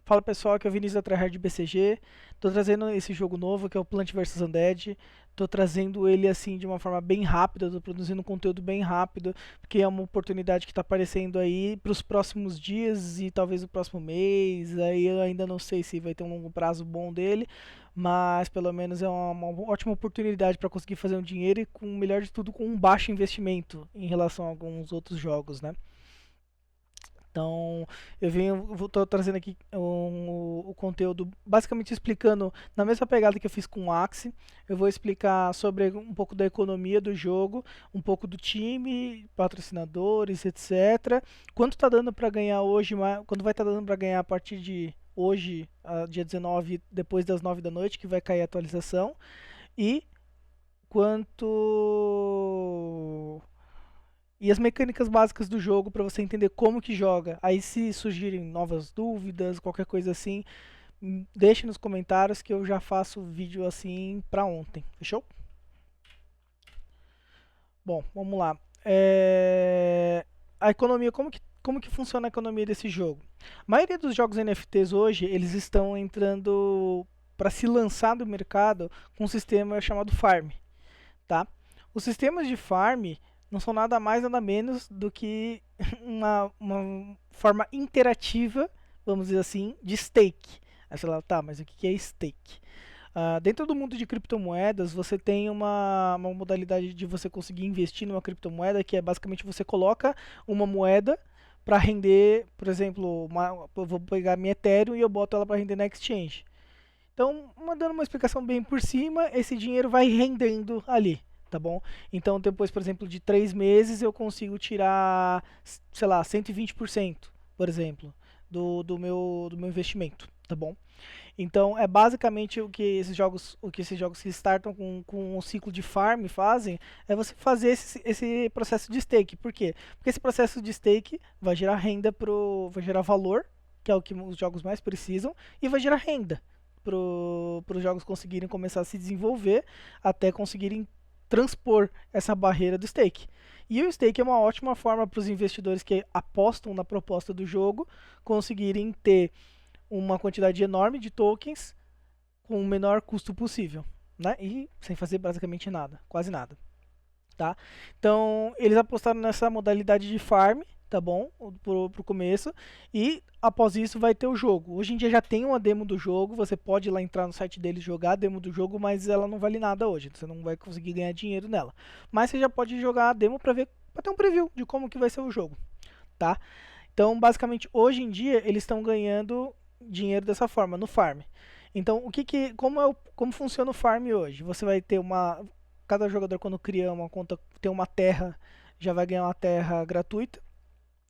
Fala pessoal, aqui é o Vinícius da Tryhard BCG. Tô trazendo esse jogo novo que é o Plant vs Undead. Tô trazendo ele assim de uma forma bem rápida, tô produzindo um conteúdo bem rápido, porque é uma oportunidade que tá aparecendo aí para os próximos dias e talvez o próximo mês. Aí eu ainda não sei se vai ter um longo prazo bom dele, mas pelo menos é uma ótima oportunidade para conseguir fazer um dinheiro e com o melhor de tudo com um baixo investimento em relação a alguns outros jogos, né? Então, tô trazendo aqui o conteúdo basicamente explicando na mesma pegada que eu fiz com o Axie. Eu vou explicar sobre um pouco da economia do jogo, um pouco do time, patrocinadores, etc. Quanto tá dando para ganhar hoje, quando vai estar dando para ganhar a partir de hoje, dia 19, depois das 9 da noite, que vai cair a atualização. E quanto e as mecânicas básicas do jogo para você entender como que joga. Aí se surgirem novas dúvidas, qualquer coisa assim, deixe nos comentários que eu já faço vídeo assim para ontem. Fechou? Bom, vamos lá. A economia, como que funciona a economia desse jogo? A maioria dos jogos NFTs hoje, eles estão entrando para se lançar no mercado com um sistema chamado Farm, tá? Os sistemas de farm não são nada mais nada menos do que uma forma interativa, vamos dizer assim, de stake. Aí você fala, tá, mas o que é stake? Dentro do mundo de criptomoedas, você tem uma modalidade de você conseguir investir numa criptomoeda que é basicamente você coloca uma moeda para render, por exemplo, eu vou pegar minha Ethereum e eu boto ela para render na exchange. Então, dando uma explicação bem por cima, esse dinheiro vai rendendo ali, tá bom? Então, depois, por exemplo, de 3 meses, eu consigo tirar, sei lá, 120%, por exemplo, do meu investimento, tá bom? Então, é basicamente o que esses jogos que startam com um ciclo de farm fazem, é você fazer esse processo de stake. Por quê? Porque esse processo de stake vai gerar vai gerar valor, que é o que os jogos mais precisam, e vai gerar renda para os jogos conseguirem começar a se desenvolver até conseguirem transpor essa barreira do stake. E o stake é uma ótima forma para os investidores que apostam na proposta do jogo conseguirem ter uma quantidade enorme de tokens com o menor custo possível, né? E sem fazer basicamente nada, quase nada, tá? Então, eles apostaram nessa modalidade de farm, tá bom? Pro começo. E após isso vai ter o jogo. Hoje em dia já tem uma demo do jogo, você pode ir lá entrar no site deles jogar a demo do jogo, mas ela não vale nada hoje, você não vai conseguir ganhar dinheiro nela. Mas você já pode jogar a demo para ver, para ter um preview de como que vai ser o jogo, tá? Então, basicamente, hoje em dia eles estão ganhando dinheiro dessa forma, no farm. Então, como funciona o farm hoje? Você vai ter cada jogador quando cria uma conta tem uma terra, já vai ganhar uma terra gratuita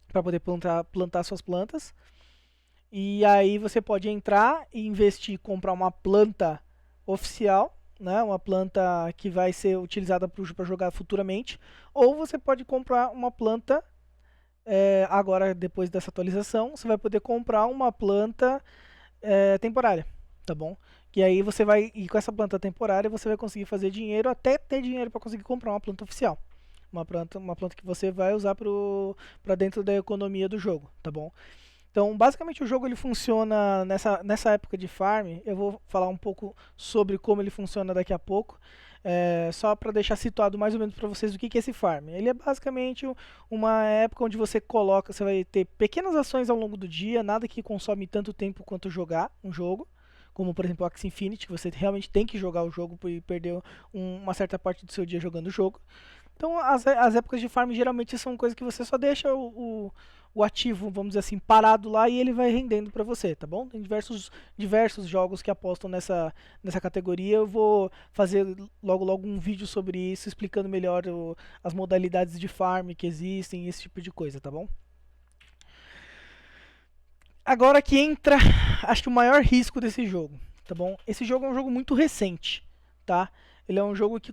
para poder plantar suas plantas. E aí você pode entrar e investir, comprar uma planta oficial, né, uma planta que vai ser utilizada para jogar futuramente, ou você pode comprar uma planta agora depois dessa atualização, você vai poder comprar uma planta temporária, tá bom? Que aí você vai, e com essa planta temporária você vai conseguir fazer dinheiro até ter dinheiro para conseguir comprar uma planta oficial. Uma planta que você vai usar para dentro da economia do jogo, tá bom? Então, basicamente o jogo ele funciona nessa época de farm. Eu vou falar um pouco sobre como ele funciona daqui a pouco. Só para deixar situado mais ou menos para vocês o que é esse farm. Ele é basicamente uma época onde você vai ter pequenas ações ao longo do dia, nada que consome tanto tempo quanto jogar um jogo. Como por exemplo o Axie Infinity, que você realmente tem que jogar o jogo e perder uma certa parte do seu dia jogando o jogo. Então, as épocas de farm geralmente são coisas que você só deixa o ativo, vamos dizer assim, parado lá e ele vai rendendo para você, tá bom? Tem diversos jogos que apostam nessa categoria. Eu vou fazer logo um vídeo sobre isso, explicando melhor as modalidades de farm que existem, esse tipo de coisa, tá bom? Agora que entra, acho que o maior risco desse jogo, tá bom? Esse jogo é um jogo muito recente, tá? Ele é um jogo que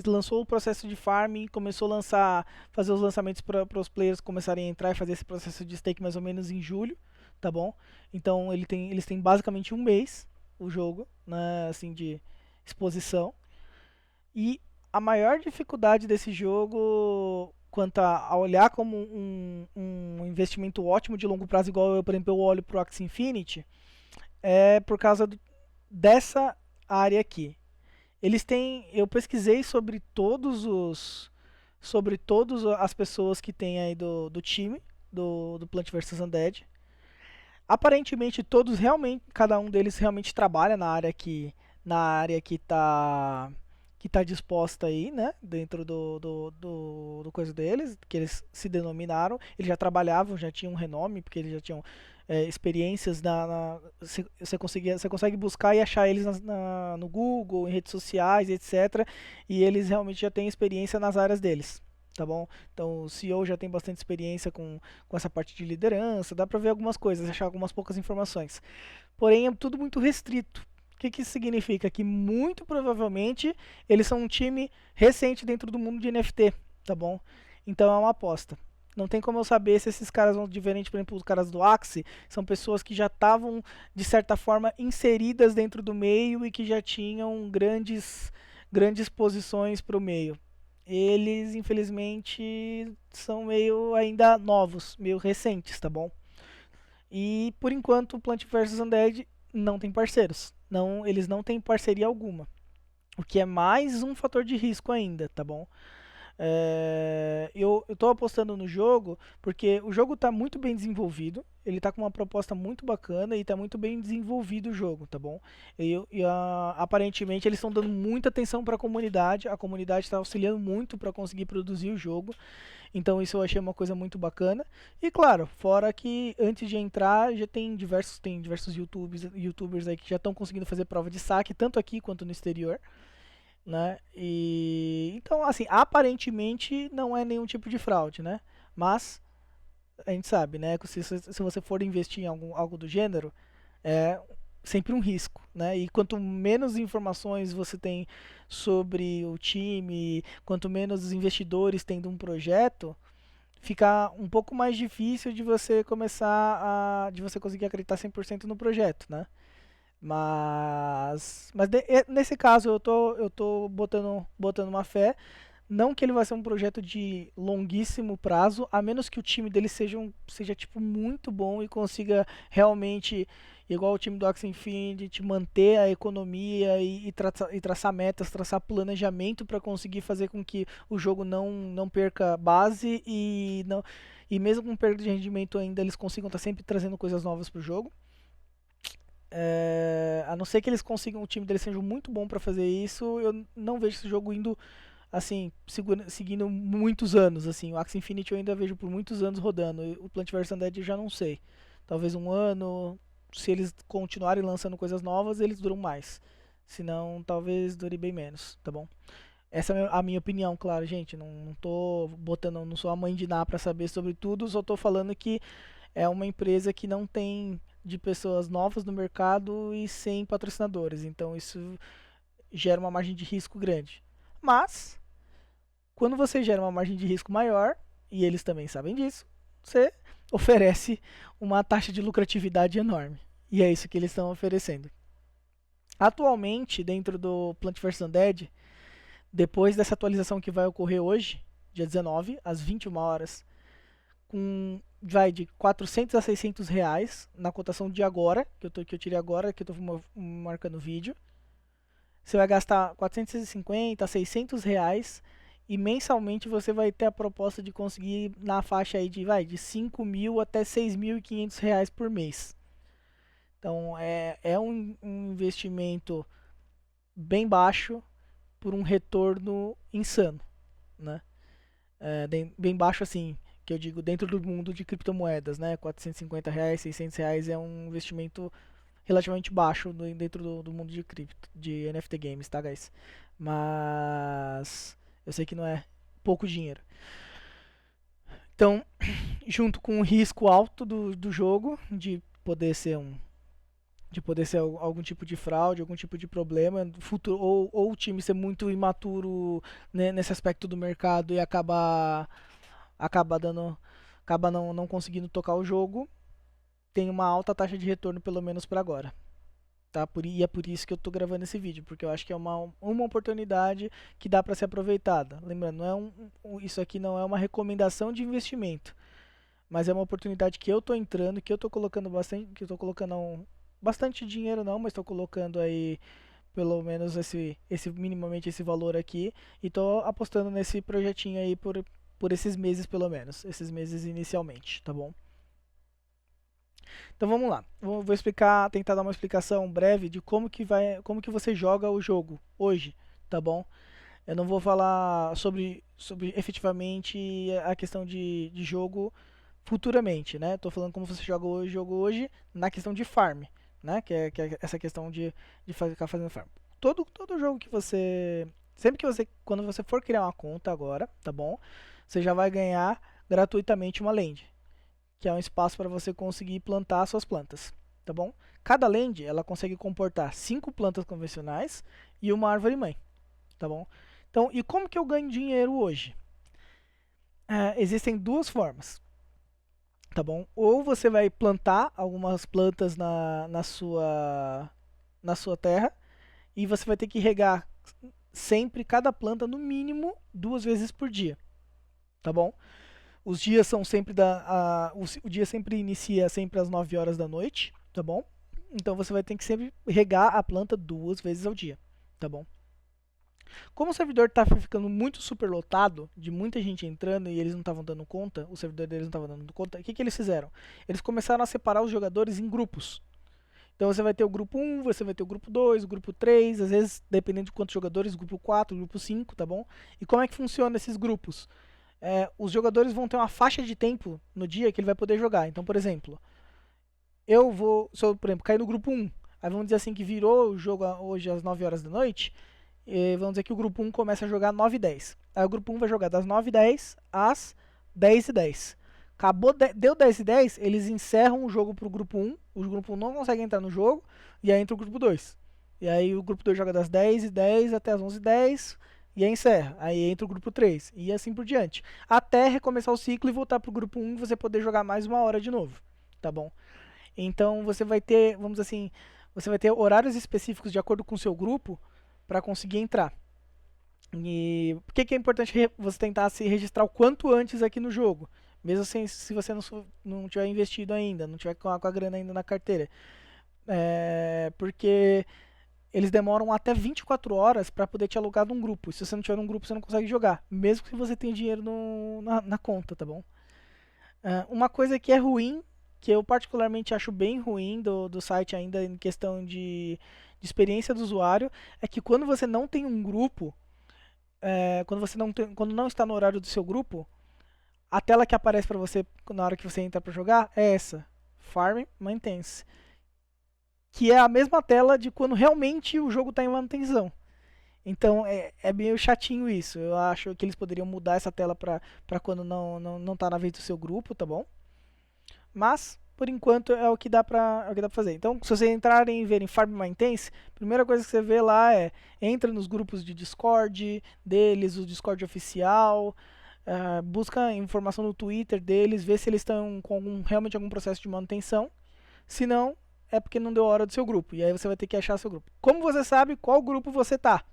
lançou o processo de farming, começou a fazer os lançamentos para os players começarem a entrar e fazer esse processo de stake mais ou menos em julho, tá bom? Então eles têm basicamente um mês o jogo, né, assim de exposição. E a maior dificuldade desse jogo quanto a olhar como um investimento ótimo de longo prazo, igual eu, por exemplo, eu olho para o Axie Infinity, é por causa dessa área aqui. Eles têm, eu pesquisei sobre todas as pessoas que tem aí do time do Plant vs Undead. Aparentemente todos realmente, cada um deles realmente trabalha na área que tá disposta aí, né, dentro do coisa deles, que eles se denominaram. Eles já trabalhavam, já tinham um renome, porque eles já tinham experiências você consegue buscar e achar eles no Google, em redes sociais, etc. E eles realmente já têm experiência nas áreas deles. Tá bom? Então o CEO já tem bastante experiência com essa parte de liderança, dá pra ver algumas coisas, achar algumas poucas informações. Porém, é tudo muito restrito. O que isso significa? Que muito provavelmente eles são um time recente dentro do mundo de NFT, tá bom? Então é uma aposta. Não tem como eu saber se esses caras vão diferente, por exemplo, os caras do Axie, são pessoas que já estavam, de certa forma, inseridas dentro do meio e que já tinham grandes posições para o meio. Eles, infelizmente, são meio ainda novos, meio recentes, tá bom? E por enquanto, o Plant vs Undead não tem parceiros. Não, eles não têm parceria alguma. O que é mais um fator de risco ainda, tá bom? Eu tô apostando no jogo porque o jogo tá muito bem desenvolvido. Ele tá com uma proposta muito bacana e tá muito bem desenvolvido o jogo, tá bom? Aparentemente eles estão dando muita atenção para a comunidade. A comunidade está auxiliando muito para conseguir produzir o jogo. Então isso eu achei uma coisa muito bacana. E claro, fora que antes de entrar já tem diversos YouTubers aí que já estão conseguindo fazer prova de saque, tanto aqui quanto no exterior, né? E então assim, aparentemente não é nenhum tipo de fraude, né? Mas a gente sabe, né? Que se você for investir em algo do gênero, é sempre um risco, né? E quanto menos informações você tem sobre o time, quanto menos investidores tem de um projeto, fica um pouco mais difícil de você de você conseguir acreditar 100% no projeto, né? Nesse caso eu tô botando uma fé. Não que ele vai ser um projeto de longuíssimo prazo, a menos que o time dele seja tipo muito bom e consiga realmente, igual o time do Axie Infinity, manter a economia e traçar metas, traçar planejamento para conseguir fazer com que o jogo não perca base e mesmo com perda de rendimento ainda eles consigam estar sempre trazendo coisas novas para o jogo. A não ser que eles consigam, o time deles seja muito bom para fazer isso, eu não vejo esse jogo indo assim, seguindo muitos anos, assim. O Axie Infinity eu ainda vejo por muitos anos rodando. O Plant vs Undead eu já não sei. Talvez um ano. Se eles continuarem lançando coisas novas, eles duram mais. Se não, talvez dure bem menos, tá bom? Essa é a minha opinião, claro, gente. Não tô botando, não sou a mãe de Ná pra saber sobre tudo, só tô falando que é uma empresa que não tem de pessoas novas no mercado e sem patrocinadores. Então isso gera uma margem de risco grande. Mas quando você gera uma margem de risco maior, e eles também sabem disso, você oferece uma taxa de lucratividade enorme. E é isso que eles estão oferecendo. Atualmente, dentro do Plant vs Undead, depois dessa atualização que vai ocorrer hoje, dia 19, às 21 horas, vai de 400 a 600 reais na cotação de agora, que eu tirei agora, que eu estou marcando o vídeo. Você vai gastar 450 a 600 reais e mensalmente você vai ter a proposta de conseguir na faixa aí de 5 mil até 6.500 reais por mês. Então é um investimento bem baixo por um retorno insano, né? Bem baixo assim, que eu digo dentro do mundo de criptomoedas, né? 450 reais, 600 reais é um investimento relativamente baixo dentro do mundo de NFT games, tá, guys? Mas eu sei que não é pouco dinheiro. Então, junto com o risco alto do jogo, de poder ser algum tipo de fraude, algum tipo de problema, futuro, ou o time ser muito imaturo, né, nesse aspecto do mercado e acaba não conseguindo tocar o jogo, tem uma alta taxa de retorno pelo menos para agora. tá? E é por isso que eu tô gravando esse vídeo, porque eu acho que é uma oportunidade que dá para ser aproveitada. Lembrando, isso aqui não é uma recomendação de investimento, mas é uma oportunidade que eu tô entrando, que eu tô colocando bastante, que eu tô colocando bastante dinheiro não, mas estou colocando aí pelo menos esse minimamente esse valor aqui e tô apostando nesse projetinho aí por esses meses pelo menos, esses meses inicialmente, tá bom? Então vamos lá. Vou explicar, tentar dar uma explicação breve de como que você joga o jogo hoje, tá bom? Eu não vou falar sobre efetivamente a questão de jogo futuramente, né? Tô falando como você joga hoje, jogo hoje na questão de farm, né? Que é essa questão de ficar fazendo farm. Todo jogo que você, sempre que você, quando você for criar uma conta agora, tá bom? Você já vai ganhar gratuitamente uma land, que é um espaço para você conseguir plantar suas plantas, tá bom? Cada land ela consegue comportar 5 plantas convencionais e uma árvore mãe, tá bom? Então, e como que eu ganho dinheiro hoje? Existem duas formas, tá bom? Ou você vai plantar algumas plantas na sua terra e você vai ter que regar sempre cada planta no mínimo 2 vezes por dia, tá bom? Os dias são sempre o dia sempre inicia sempre às 9 horas da noite, tá bom? Então você vai ter que sempre regar a planta 2 vezes ao dia, tá bom? Como o servidor tá ficando muito superlotado, de muita gente entrando e eles não estavam dando conta, o servidor deles não estava dando conta, o que eles fizeram? Eles começaram a separar os jogadores em grupos. Então você vai ter o grupo 1, você vai ter o grupo 2, o grupo 3, às vezes, dependendo de quantos jogadores, o grupo 4, o grupo 5, tá bom? E como é que funciona esses grupos? Os jogadores vão ter uma faixa de tempo no dia que ele vai poder jogar. Então, por exemplo, eu vou, por exemplo, cair no grupo 1. Aí vamos dizer assim que virou o jogo hoje às 9 horas da noite. E vamos dizer que o grupo 1 começa a jogar 9 e 10. Aí o grupo 1 vai jogar das 9 e 10 às 10 e 10. Acabou, deu 10 e 10, eles encerram o jogo pro grupo 1. O grupo 1 não consegue entrar no jogo. E aí entra o grupo 2. E aí o grupo 2 joga das 10 e 10 até as 11 e 10. E aí encerra. Aí entra o grupo 3. E assim por diante. Até recomeçar o ciclo e voltar pro grupo 1 e você poder jogar mais uma hora de novo. Tá bom? Então você vai ter, vamos dizer assim, você vai ter horários específicos de acordo com o seu grupo para conseguir entrar. E por que é importante você tentar se registrar o quanto antes aqui no jogo? Mesmo sem, se você não tiver investido ainda, não tiver com a grana ainda na carteira. Porque eles demoram até 24 horas para poder te alugar num grupo. E se você não tiver num grupo, você não consegue jogar. Mesmo que você tenha dinheiro na conta, tá bom? Uma coisa que é ruim, que eu particularmente acho bem ruim do site ainda em questão de experiência do usuário, é que quando você não tem um grupo, quando não está no horário do seu grupo, a tela que aparece para você na hora que você entra para jogar é essa, Farm Maintenance, que é a mesma tela de quando realmente o jogo está em manutenção. Então é meio chatinho isso. Eu acho que eles poderiam mudar essa tela para quando não tá na vez do seu grupo, tá bom? Mas por enquanto é o que dá pra fazer. Então, se vocês entrarem e verem Farm Maintenance, a primeira coisa que você vê lá entra nos grupos de Discord deles, o Discord oficial, busca informação no Twitter deles, vê se eles estão com realmente algum processo de manutenção. Se não, é porque não deu hora do seu grupo. E aí você vai ter que achar seu grupo. Como você sabe qual grupo você tá?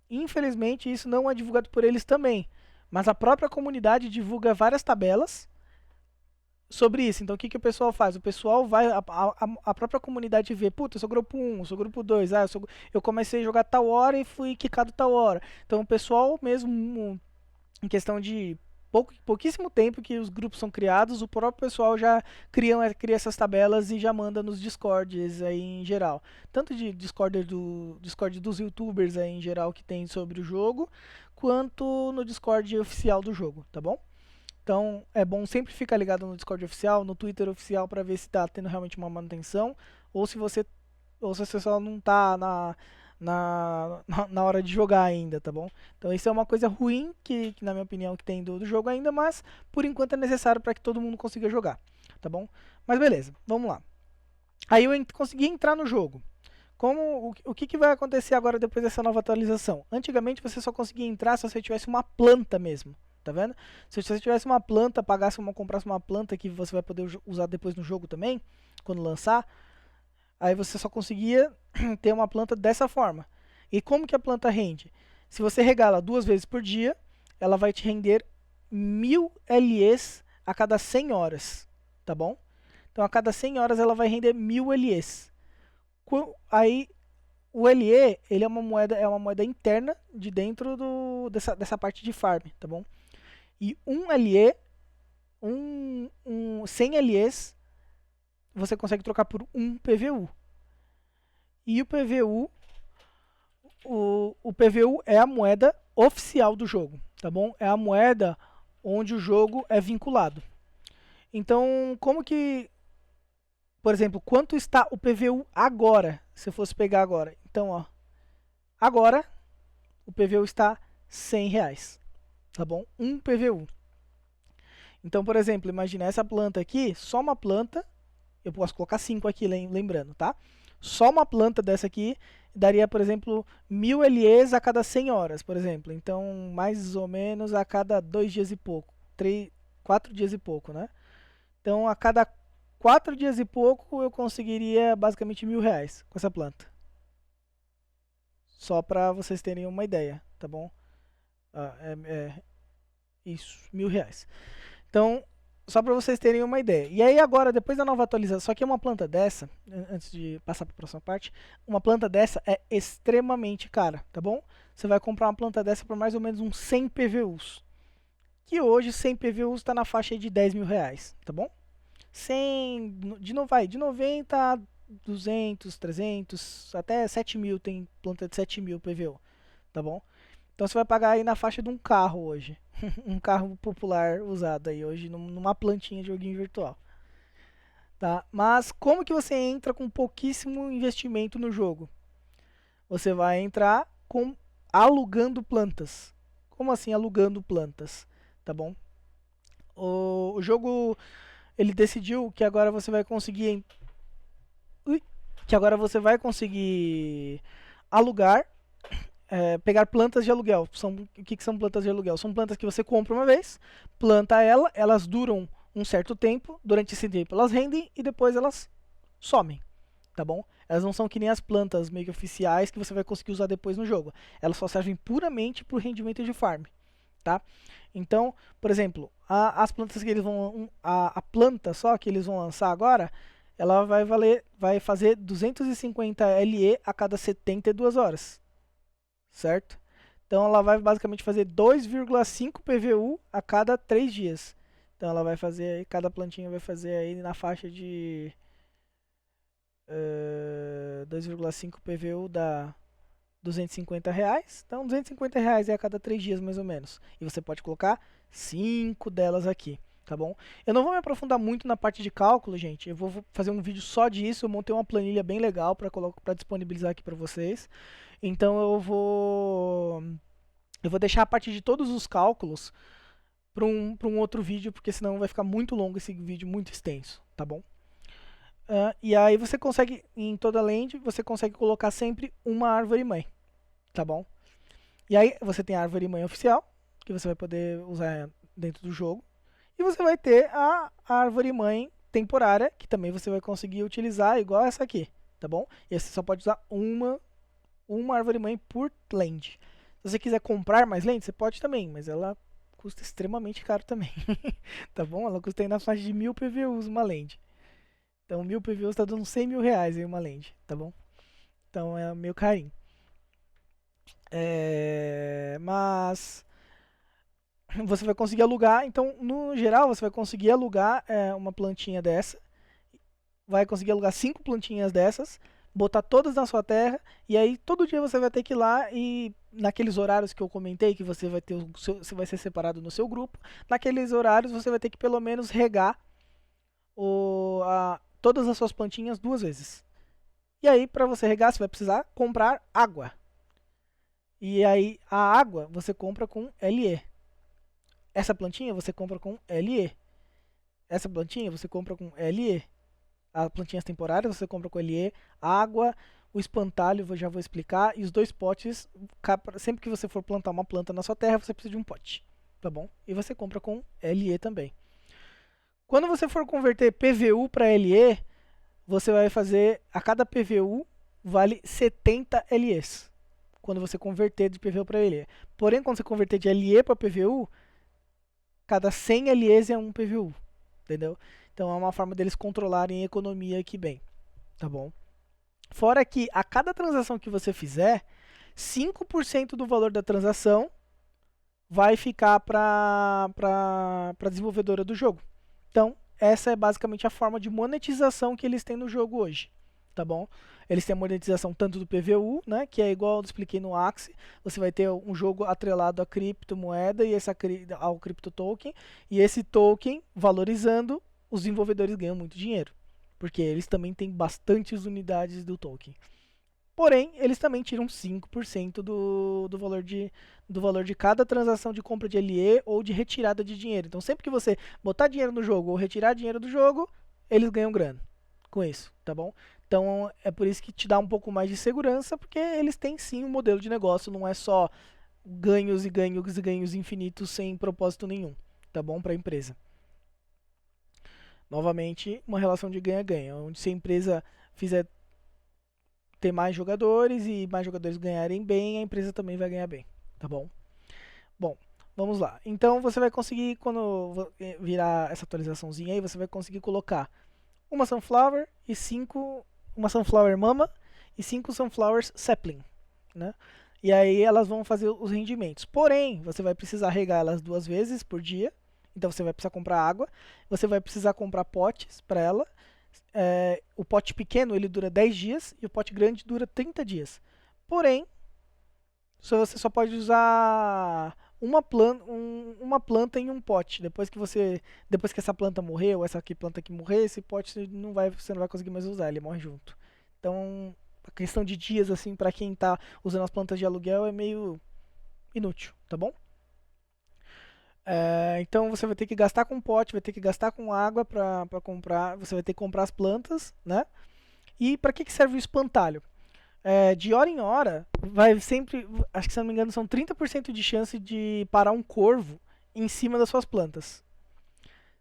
Infelizmente, isso não é divulgado por eles também. Mas a própria comunidade divulga várias tabelas sobre isso. Então, o que o pessoal faz? O pessoal vai, a própria comunidade vê, puta, eu sou grupo 1, eu sou grupo 2, eu comecei a jogar tal hora e fui quicado tal hora. Então, o pessoal mesmo, em questão de pouquíssimo tempo que os grupos são criados, o próprio pessoal já cria essas tabelas e já manda nos Discords aí em geral. Tanto de Discord dos YouTubers aí em geral que tem sobre o jogo, quanto no Discord oficial do jogo, tá bom? Então é bom sempre ficar ligado no Discord oficial, no Twitter oficial para ver se está tendo realmente uma manutenção ou se você só não está na hora de jogar ainda, tá bom? Então isso é uma coisa ruim que na minha opinião que tem do jogo ainda, mas por enquanto é necessário para que todo mundo consiga jogar, tá bom? Mas beleza, vamos lá. Aí eu consegui entrar no jogo. O que vai acontecer agora depois dessa nova atualização? Antigamente você só conseguia entrar se você tivesse uma planta mesmo, tá vendo? Se você tivesse uma planta, comprasse uma planta que você vai poder usar depois no jogo também, quando lançar, Aí você só conseguia ter uma planta dessa forma. E como que a planta rende? Se você regar ela 2 vezes por dia, ela vai te render 1000 LEs a cada 100 horas, tá bom? Então a cada 100 horas ela vai render 1000 LEs. Aí o LE, ele é uma moeda interna de dentro dessa parte de farm, tá bom? E um LE, 100 LEs, você consegue trocar por um PVU. E o PVU, o PVU é a moeda oficial do jogo, tá bom? É a moeda onde o jogo é vinculado. Então, como que, por exemplo, quanto está o PVU agora, se eu fosse pegar agora? Então, ó, agora o PVU está R$100, tá bom? Um PVU. Então, por exemplo, imagina essa planta aqui, só uma planta, eu posso colocar 5 aqui, lembrando, tá? Só uma planta dessa aqui daria, por exemplo, 1000 LEs a cada 100 horas, por exemplo. Então, mais ou menos a cada 2 dias e pouco, 4 dias e pouco, né? Então, a cada 4 dias e pouco, eu conseguiria basicamente R$1000 com essa planta. Só para vocês terem uma ideia, tá bom? Isso, R$1000. Então, só para vocês terem uma ideia. E aí agora, depois da nova atualização, só que uma planta dessa, antes de passar para a próxima parte, uma planta dessa é extremamente cara, tá bom? Você vai comprar uma planta dessa por mais ou menos uns 100 PVUs. Que hoje 100 PVUs está na faixa de R$10.000, tá bom? 100, de 90 a 200, 300, até 7.000 tem planta de 7.000 PVU, tá bom? Então você vai pagar aí na faixa de um carro hoje. Um carro popular usado aí hoje numa plantinha de joguinho virtual. Tá? Mas como que você entra com pouquíssimo investimento no jogo? Você vai entrar alugando plantas. Como assim alugando plantas? Tá bom? O jogo ele decidiu que agora você vai conseguir alugar, pegar plantas de aluguel. O que são plantas de aluguel? São plantas que você compra uma vez, planta elas duram um certo tempo, durante esse tempo elas rendem e depois elas somem, tá bom? Elas não são que nem as plantas meio que oficiais que você vai conseguir usar depois no jogo. Elas só servem puramente para o rendimento de farm, tá? Então, por exemplo, as plantas que eles vão, a planta só que eles vão lançar agora, ela vai fazer 250 LE a cada 72 horas, certo? Então ela vai basicamente fazer 2,5 PVU a cada 3 dias. Então ela vai fazer aí, cada plantinha vai fazer aí na faixa de 2,5 PVU dá R$250. Então R$250 é a cada 3 dias mais ou menos. E você pode colocar 5 delas aqui, tá bom? Eu não vou me aprofundar muito na parte de cálculo, gente. Eu vou fazer um vídeo só disso. Eu montei uma planilha bem legal para disponibilizar aqui para vocês. Então eu vou deixar a parte de todos os cálculos para um outro vídeo, porque senão vai ficar muito longo esse vídeo, muito extenso, tá bom? E aí você consegue, em toda land, você consegue colocar sempre uma árvore mãe, tá bom? E aí você tem a árvore mãe oficial, que você vai poder usar dentro do jogo. E você vai ter a árvore mãe temporária, que também você vai conseguir utilizar igual essa aqui, tá bom? E aí você só pode usar uma árvore mãe por land. Se você quiser comprar mais land, você pode também, mas ela custa extremamente caro também, tá bom? Ela custa aí na faixa de 1000 PVUs uma land. Então 1000 PVUs está dando R$100.000 em uma land, tá bom? Então é meio carinho. Mas você vai conseguir alugar, então no geral você vai conseguir alugar uma plantinha dessa, vai conseguir alugar 5 plantinhas dessas, botar todas na sua terra, e aí todo dia você vai ter que ir lá e naqueles horários que eu comentei, que você vai ter você vai ser separado no seu grupo, naqueles horários você vai ter que pelo menos regar todas as suas plantinhas 2 vezes. E aí para você regar você vai precisar comprar água. E aí a água você compra com LE. Essa plantinha você compra com LE. Essa plantinha você compra com LE. As plantinhas temporárias você compra com LE. A água, o espantalho eu já vou explicar. E os 2 potes, sempre que você for plantar uma planta na sua terra, você precisa de um pote, tá bom? E você compra com LE também. Quando você for converter PVU para LE, você vai fazer, a cada PVU vale 70 LEs, quando você converter de PVU para LE. Porém, quando você converter de LE para PVU, cada 100 LEs é um PVU, entendeu? Então é uma forma deles controlarem a economia aqui bem, tá bom? Fora que a cada transação que você fizer, 5% do valor da transação vai ficar para a desenvolvedora do jogo. Então, essa é basicamente a forma de monetização que eles têm no jogo hoje, tá bom? Eles têm a monetização tanto do PVU, né, que é igual eu expliquei no Axie, você vai ter um jogo atrelado à criptomoeda e ao cripto token, e esse token valorizando, os desenvolvedores ganham muito dinheiro, porque eles também têm bastantes unidades do token. Porém, eles também tiram 5% do valor de cada transação de compra de LE ou de retirada de dinheiro. Então, sempre que você botar dinheiro no jogo ou retirar dinheiro do jogo, eles ganham grana com isso, tá bom? Então, é por isso que te dá um pouco mais de segurança, porque eles têm sim um modelo de negócio, não é só ganhos e ganhos e ganhos infinitos sem propósito nenhum, tá bom? Para a empresa. Novamente, uma relação de ganha-ganha, onde se a empresa fizer ter mais jogadores e mais jogadores ganharem bem, a empresa também vai ganhar bem, tá bom? Bom, vamos lá. Então você vai conseguir, quando virar essa atualizaçãozinha aí, você vai conseguir colocar uma Sunflower e uma Sunflower Mama e 5 Sunflowers Sapling, né? E aí elas vão fazer os rendimentos. Porém, você vai precisar regar elas 2 vezes por dia. Então você vai precisar comprar água, você vai precisar comprar potes para ela. O pote pequeno ele dura 10 dias e o pote grande dura 30 dias. Porém, você só pode usar uma planta em um pote. Depois que essa planta morrer, ou essa aqui planta que morrer, esse pote você não vai conseguir mais usar, ele morre junto. Então, a questão de dias assim para quem está usando as plantas de aluguel é meio inútil, tá bom? Então você vai ter que gastar com pote, vai ter que gastar com água para comprar, você vai ter que comprar as plantas, né? E para que serve o espantalho? De hora em hora, vai sempre, acho que se não me engano, são 30% de chance de parar um corvo em cima das suas plantas.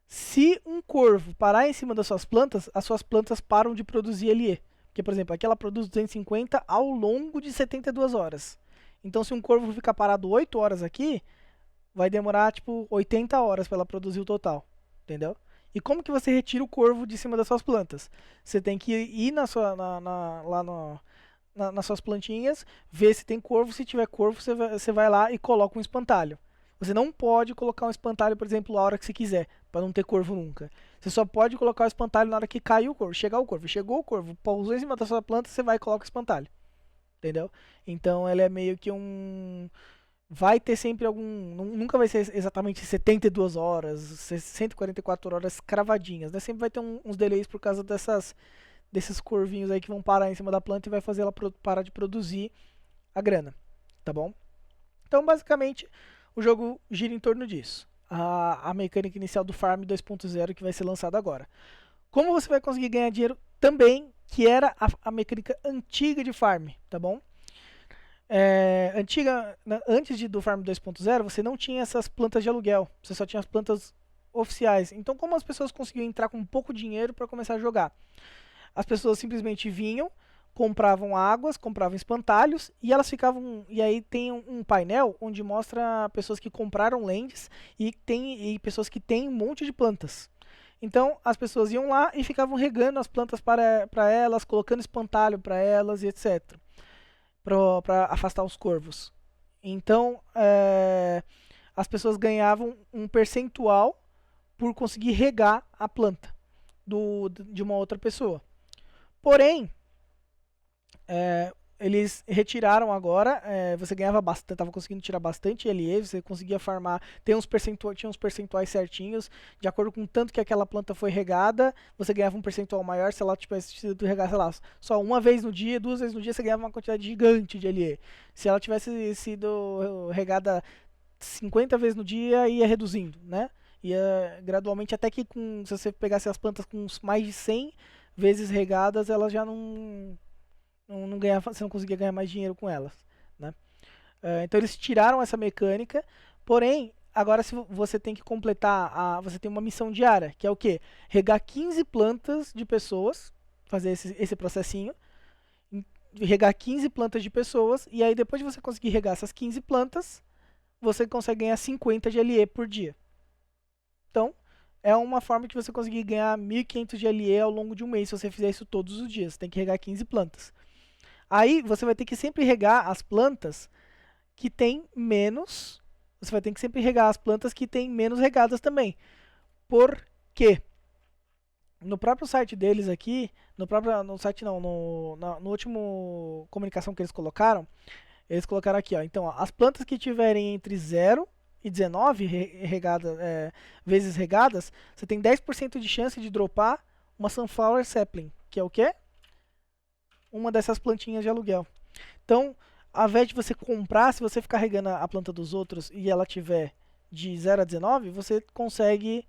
Se um corvo parar em cima das suas plantas, as suas plantas param de produzir LE. Porque, por exemplo, aqui ela produz 250 ao longo de 72 horas. Então, se um corvo ficar parado 8 horas aqui, vai demorar tipo 80 horas para ela produzir o total, entendeu? E como que você retira o corvo de cima das suas plantas? Você tem que ir nas suas plantinhas, ver se tem corvo. Se tiver corvo, você vai lá e coloca um espantalho. Você não pode colocar um espantalho, por exemplo, a hora que você quiser, para não ter corvo nunca. Você só pode colocar o espantalho na hora que cai o corvo, chegar o corvo. Chegou o corvo, pousou em cima da sua planta, você vai e coloca o espantalho. Entendeu? Então ela é meio que vai ter sempre nunca vai ser exatamente 72 horas, 144 horas cravadinhas, né? Sempre vai ter uns delays por causa desses corvinhos aí que vão parar em cima da planta e vai fazer ela parar de produzir a grana, tá bom? Então, basicamente, o jogo gira em torno disso. A mecânica inicial do Farm 2.0 que vai ser lançado agora. Como você vai conseguir ganhar dinheiro também, que era a mecânica antiga de Farm, tá bom? Antes do Farm 2.0, você não tinha essas plantas de aluguel, você só tinha as plantas oficiais. Então, como as pessoas conseguiam entrar com pouco dinheiro para começar a jogar? As pessoas simplesmente vinham, compravam águas, compravam espantalhos e elas ficavam. E aí tem um painel onde mostra pessoas que compraram lands e pessoas que têm um monte de plantas. Então as pessoas iam lá e ficavam regando as plantas para elas, colocando espantalho para elas e etc. Para afastar os corvos. Então as pessoas ganhavam um percentual por conseguir regar a planta de uma outra pessoa. Porém, eles retiraram agora, você ganhava bastante, estava conseguindo tirar bastante LE, você conseguia farmar, tinha uns percentuais certinhos, de acordo com o tanto que aquela planta foi regada, você ganhava um percentual maior. Se ela tivesse sido regada, sei lá, só uma vez no dia, 2 vezes no dia, você ganhava uma quantidade gigante de LE. Se ela tivesse sido regada 50 vezes no dia, ia reduzindo, né? Ia gradualmente, até que se você pegasse as plantas com mais de 100 vezes regadas, elas já não ganhava, você não conseguia ganhar mais dinheiro com elas, né? Então eles tiraram essa mecânica, porém, agora se você tem que completar, você tem uma missão diária, que é o quê? Regar 15 plantas de pessoas, fazer esse processinho, regar 15 plantas de pessoas, e aí depois de você conseguir regar essas 15 plantas, você consegue ganhar 50 de LE por dia. Então, é uma forma que você conseguir ganhar 1.500 de LE ao longo de um mês, se você fizer isso todos os dias. Você tem que regar 15 plantas. Aí, você vai ter que sempre regar as plantas que tem menos... Você vai ter que sempre regar as plantas que tem menos regadas também. Por quê? No próprio site deles aqui, no site não, no último comunicação que eles colocaram aqui, ó. Então, ó, as plantas que tiverem entre 0 e 19 vezes regadas, você tem 10% de chance de dropar uma Sunflower Sapling, que é o quê? Uma dessas plantinhas de aluguel. Então, ao invés de você comprar, se você ficar regando a planta dos outros e ela tiver de 0 a 19, você consegue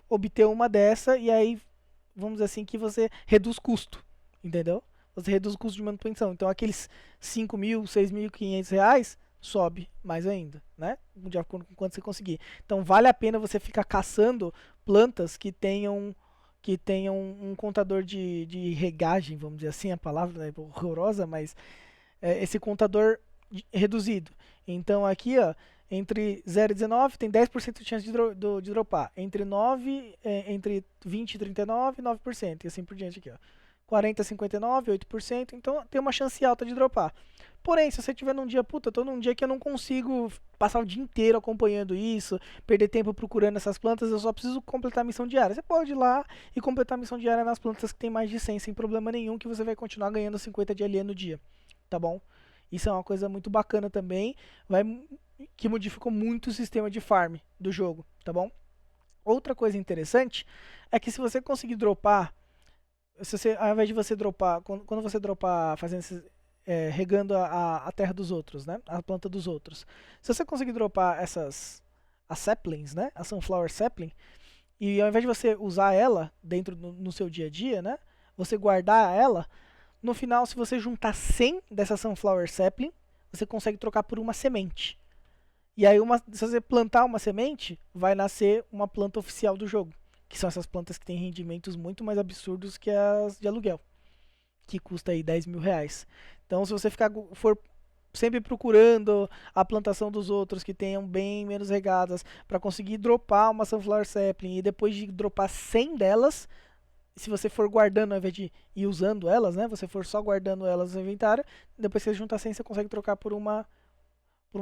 obter uma dessa e aí, vamos dizer assim, que você reduz custo, entendeu? Você reduz o custo de manutenção. Então, aqueles 5.000, 6.500 reais sobe mais ainda, né? De acordo com quanto você conseguir. Então, vale a pena você ficar caçando plantas que tenham um contador de regagem, vamos dizer assim, a palavra é horrorosa, mas esse contador reduzido. Então, aqui, ó, entre 0 e 19 tem 10% de chance de dropar. Entre 20 e 39, 9%. E assim por diante aqui, ó. 40 a 59, 8%. Então tem uma chance alta de dropar. Porém, se você tiver num dia, puta, tô num dia que eu não consigo passar o dia inteiro acompanhando isso, perder tempo procurando essas plantas, eu só preciso completar a missão diária. Você pode ir lá e completar a missão diária nas plantas que tem mais de 100 sem problema nenhum, que você vai continuar ganhando 50 de LE no dia, tá bom? Isso é uma coisa muito bacana também, que modificou muito o sistema de farm do jogo, tá bom? Outra coisa interessante é que se você conseguir dropar, ao invés de você dropar, quando você dropar fazendo regando a terra dos outros, né? A planta dos outros. Se você conseguir dropar as saplings, né? A Sunflower Sapling, e ao invés de você usar ela dentro no seu dia a dia, né? Você guardar ela, no final, se você juntar 100 dessa Sunflower Sapling, você consegue trocar por uma semente. E aí, se você plantar uma semente, vai nascer uma planta oficial do jogo. Que são essas plantas que têm rendimentos muito mais absurdos que as de aluguel. Que custa aí 10 mil reais. Então, se você for sempre procurando a plantação dos outros que tenham bem menos regadas, para conseguir dropar uma Sunflower Sapling, e depois de dropar 100 delas, se você for guardando ao invés de ir usando elas, né? Você for só guardando elas no inventário, depois que você juntar 100, você consegue trocar por uma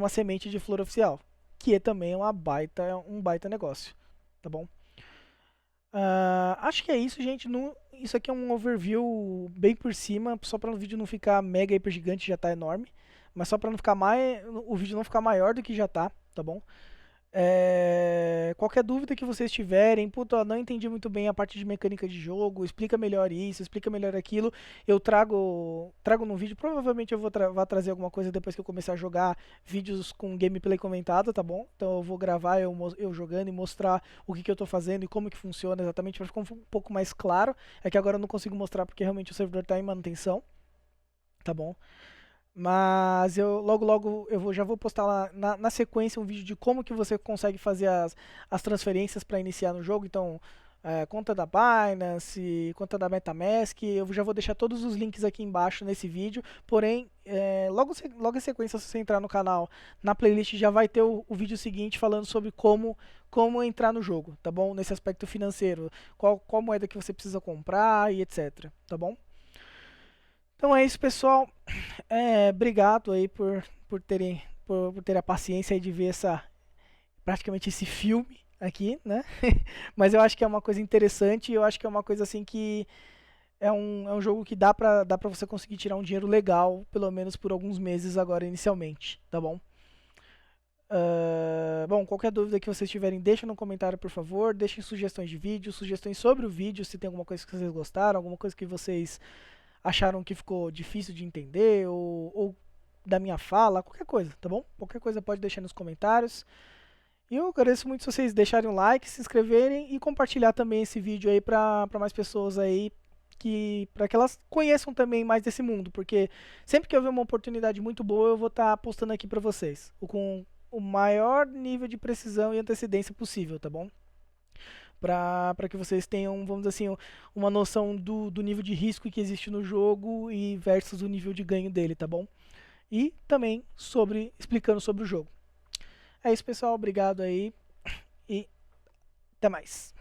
semente de flor oficial, que também é um baita negócio, tá bom? Acho que é isso, gente. Isso aqui é um overview bem por cima, só para o vídeo não ficar mega hiper gigante, já tá enorme, mas só para não ficar o vídeo não ficar maior do que já tá bom? Qualquer dúvida que vocês tiverem, puta, não entendi muito bem a parte de mecânica de jogo, explica melhor isso, explica melhor aquilo, eu trago no vídeo, provavelmente eu vou trazer alguma coisa depois que eu começar a jogar vídeos com gameplay comentado, tá bom? Então eu vou gravar eu jogando e mostrar o que eu tô fazendo e como que funciona exatamente, para ficar um pouco mais claro. É que agora eu não consigo mostrar porque realmente o servidor tá em manutenção, tá bom? Mas eu logo já vou postar lá na sequência um vídeo de como que você consegue fazer as transferências para iniciar no jogo. Então, conta da Binance, conta da MetaMask, eu já vou deixar todos os links aqui embaixo nesse vídeo. Porém, logo em sequência, se você entrar no canal, na playlist já vai ter o vídeo seguinte falando sobre como entrar no jogo, tá bom? Nesse aspecto financeiro, qual moeda que você precisa comprar e etc, tá bom? Então é isso, pessoal. Obrigado aí por terem a paciência aí de ver praticamente esse filme aqui, né? Mas eu acho que é uma coisa interessante, eu acho que é uma coisa assim que é um jogo que dá pra você conseguir tirar um dinheiro legal, pelo menos por alguns meses agora inicialmente, tá bom? Bom, qualquer dúvida que vocês tiverem, deixem no comentário, por favor. Deixem sugestões de vídeo, sugestões sobre o vídeo, se tem alguma coisa que vocês gostaram, alguma coisa que vocês acharam que ficou difícil de entender, ou da minha fala, qualquer coisa, tá bom? Qualquer coisa pode deixar nos comentários. E eu agradeço muito se vocês deixarem um like, se inscreverem e compartilhar também esse vídeo aí para mais pessoas aí, para que elas conheçam também mais desse mundo, porque sempre que eu ver uma oportunidade muito boa, eu vou estar postando aqui para vocês, com o maior nível de precisão e antecedência possível, tá bom? para que vocês tenham, vamos dizer assim, uma noção do nível de risco que existe no jogo e versus o nível de ganho dele, tá bom? E também explicando sobre o jogo. É isso, pessoal. Obrigado aí e até mais.